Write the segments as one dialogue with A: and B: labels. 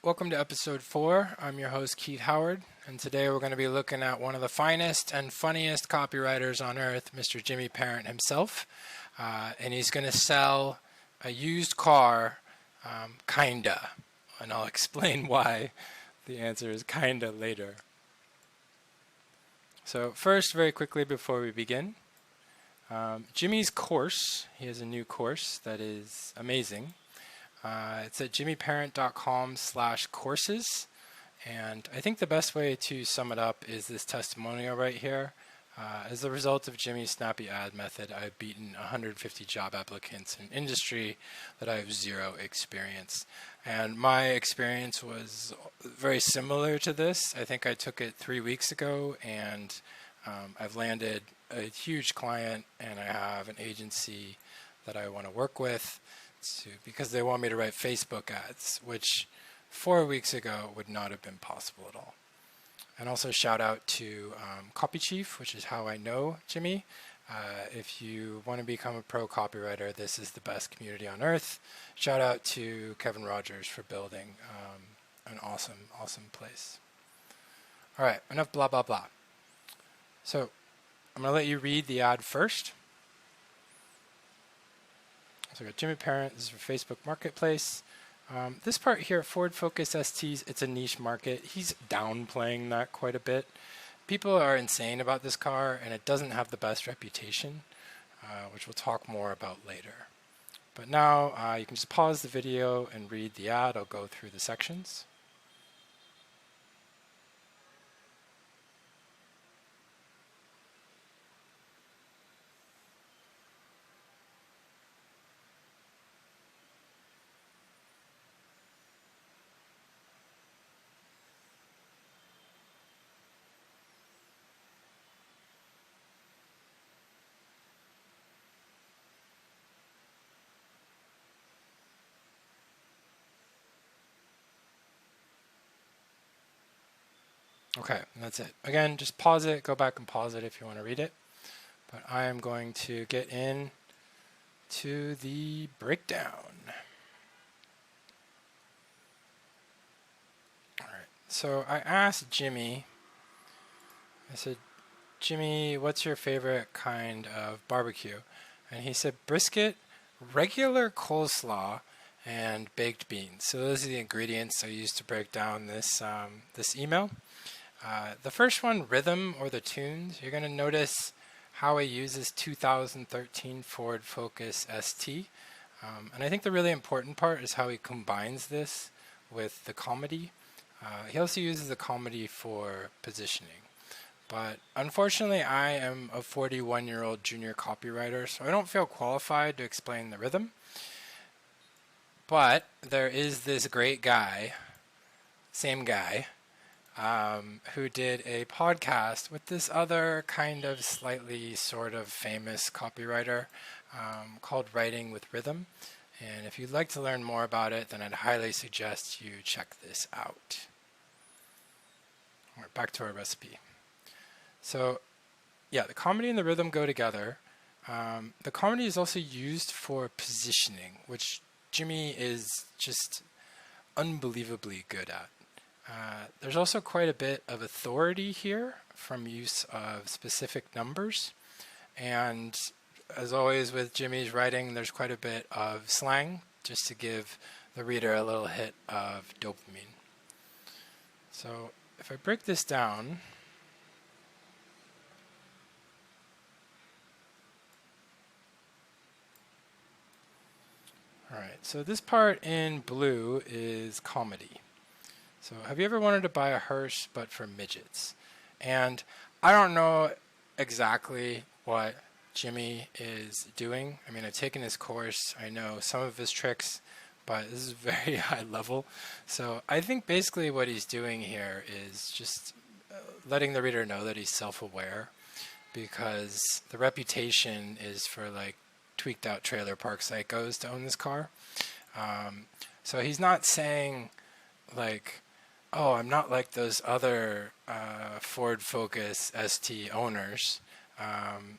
A: welcome to episode 4. I'm your host, Keith Howard, and today we're going to be looking at one of the finest and funniest copywriters on earth, Mr. Jimmy Parent himself. And he's going to sell a used car, kinda. And I'll explain why the answer is kinda later. So first, very quickly before we begin, Jimmy's course, he has a new course that is amazing. It's at jimmyparent.com/courses, and I think the best way to sum it up is this testimonial right here. As a result of Jimmy's snappy ad method, I've beaten 150 job applicants in industry that I have zero experience. And my experience was very similar to this. I think I took it 3 weeks ago, and I've landed a huge client, and I have an agency that I want to work with because they want me to write Facebook ads, which 4 weeks ago would not have been possible at all. And also shout out to Copy Chief, which is how I know Jimmy. If you want to become a pro copywriter, this is the best community on earth. Shout out to Kevin Rogers for building an awesome place. All right, enough blah, blah, blah. So I'm going to let you read the ad first. So I got Jimmy Parent, this is for Facebook Marketplace. This part here, Forward Focus STs, it's a niche market. He's downplaying that quite a bit. People are insane about this car, and it doesn't have the best reputation, which we'll talk more about later. But now you can just pause the video and read the ad. I'll go through the sections. Okay, and that's it. Again, just pause it, go back and pause it if you want to read it. But I am going to get in to the breakdown. All right, so I asked Jimmy, I said, Jimmy, what's your favorite kind of barbecue? And he said brisket, regular coleslaw, and baked beans. So those are the ingredients I used to break down this email. The first one, rhythm or the tunes, you're going to notice how he uses 2013 Forward Focus ST. And I think the really important part is how he combines this with the comedy. He also uses the comedy for positioning. But unfortunately, I am a 41-year-old junior copywriter, so I don't feel qualified to explain the rhythm. But there is this great guy, same guy, who did a podcast with this other kind of slightly sort of famous copywriter called Writing with Rhythm. And if you'd like to learn more about it, then I'd highly suggest you check this out. All right, back to our recipe. So yeah, the comedy and the rhythm go together. The comedy is also used for positioning, which Jimmy is just unbelievably good at. There's also quite a bit of authority here from use of specific numbers. And as always with Jimmy's writing, there's quite a bit of slang just to give the reader a little hit of dopamine. So if I break this down, all right, so this part in blue is comedy. So have you ever wanted to buy a hearse but for midgets? And I don't know exactly what Jimmy is doing. I mean, I've taken his course. I know some of his tricks, but this is very high level. So I think basically what he's doing here is just letting the reader know that he's self-aware, because the reputation is for like tweaked out trailer park psychos to own this car. So he's not saying like, oh, I'm not like those other Ford Focus ST owners.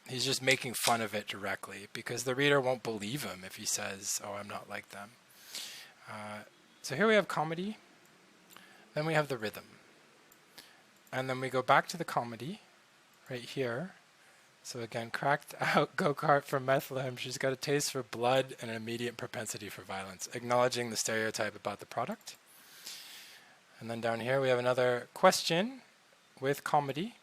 A: He's just making fun of it directly because the reader won't believe him if he says, oh, I'm not like them. So here we have comedy. Then we have the rhythm. And then we go back to the comedy right here. So again, cracked out go-kart from Bethlehem. She's got a taste for blood and an immediate propensity for violence, acknowledging the stereotype about the product. And then down here we have another question with comedy.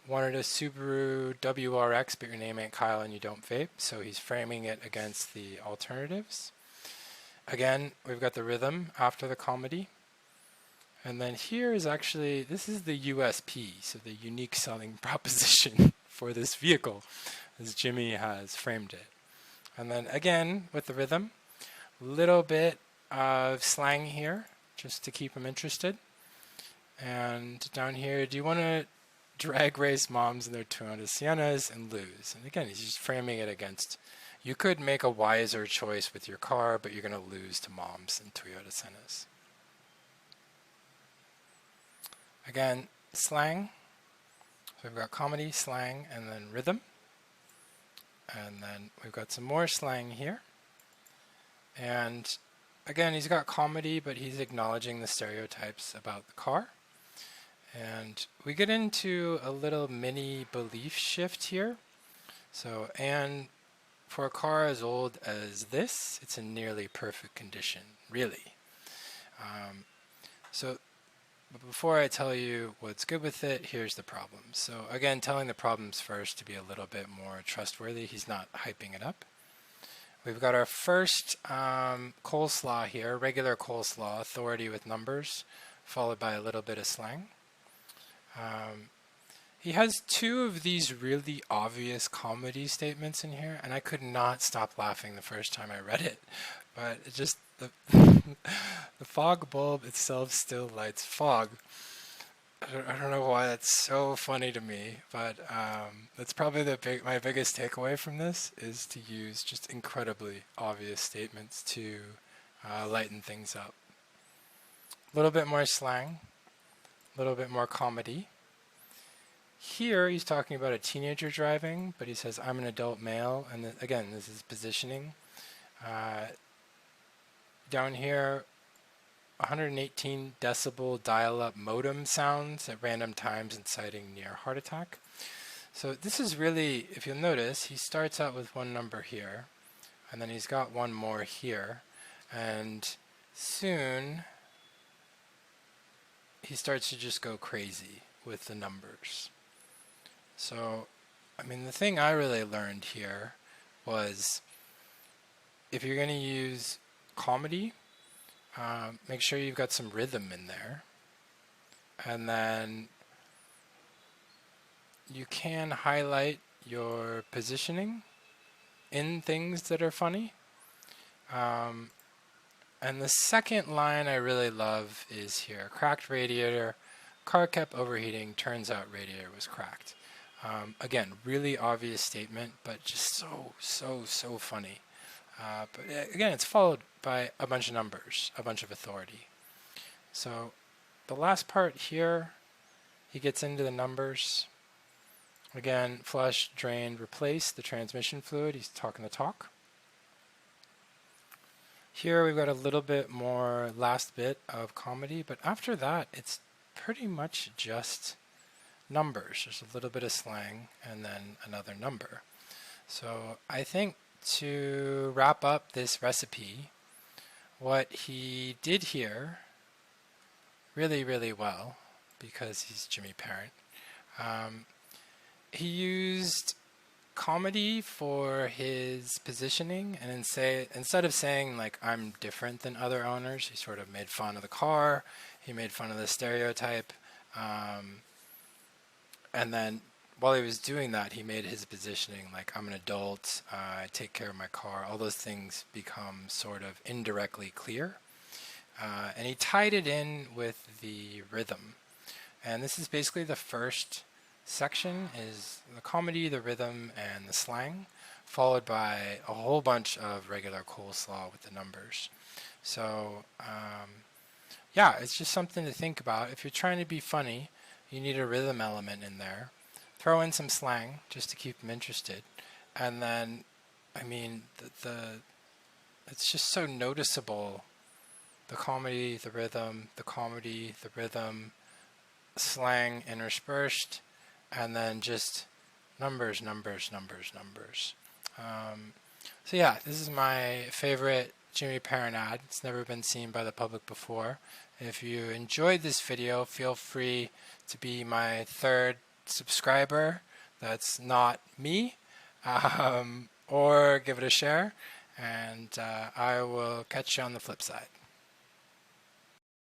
A: Wanted a Subaru WRX, but your name ain't Kyle and you don't vape. So he's framing it against the alternatives. Again, we've got the rhythm after the comedy. And then here is actually, this is the USP, so the unique selling proposition for this vehicle, as Jimmy has framed it. And then again, with the rhythm, little bit of slang here, just to keep him interested. And down here, do you want to drag race moms in their Toyota Siennas and lose? And again, he's just framing it against, you could make a wiser choice with your car, but you're going to lose to moms in Toyota Siennas. Again, slang. So we've got comedy, slang, and then rhythm. And then we've got some more slang here. And again, he's got comedy, but he's acknowledging the stereotypes about the car. And we get into a little mini belief shift here. So, and for a car as old as this, it's in nearly perfect condition, really. But before I tell you what's good with it, here's the problems. So again, telling the problems first to be a little bit more trustworthy. He's not hyping it up. We've got our first coleslaw here, regular coleslaw, authority with numbers, followed by a little bit of slang. He has two of these really obvious comedy statements in here, and I could not stop laughing the first time I read it. But it just, the fog bulb itself still lights fog. I don't know why that's so funny to me, but that's probably my biggest takeaway from this is to use just incredibly obvious statements to lighten things up. A little bit more slang, a little bit more comedy. Here he's talking about a teenager driving, but he says, I'm an adult male, and again, this is positioning. Down here, 118 decibel dial-up modem sounds at random times inciting near heart attack. So this is really, if you'll notice, he starts out with one number here, and then he's got one more here, and soon he starts to just go crazy with the numbers. So, I mean, the thing I really learned here was if you're going to use comedy, make sure you've got some rhythm in there. And then you can highlight your positioning in things that are funny. And the second line I really love is here. Cracked radiator, car kept overheating, turns out radiator was cracked. Again, really obvious statement, but just so funny. But again, it's followed by a bunch of numbers, a bunch of authority. So the last part here, he gets into the numbers. Again, flush, drain, replace the transmission fluid. He's talking the talk. Here we've got a little bit more last bit of comedy, but after that, it's pretty much just numbers. There's a little bit of slang and then another number. So I think to wrap up this recipe, what he did here really well, because he's Jimmy Parent, he used comedy for his positioning, and instead of saying like I'm different than other owners, he sort of made fun of the car, he made fun of the stereotype, and then while he was doing that, he made his positioning like I'm an adult, I take care of my car. All those things become sort of indirectly clear. And he tied it in with the rhythm. And this is basically the first section is the comedy, the rhythm, and the slang, followed by a whole bunch of regular coleslaw with the numbers. So yeah, it's just something to think about. If you're trying to be funny, you need a rhythm element in there. Throw in some slang just to keep them interested. And then, I mean, it's just so noticeable the comedy, the rhythm, the comedy, the rhythm, slang interspersed, and then just numbers, numbers, numbers, numbers. So yeah, this is my favorite Jimmy Parent ad. It's never been seen by the public before. If you enjoyed this video, feel free to be my third subscriber that's not me, or give it a share, and I will catch you on the flip side.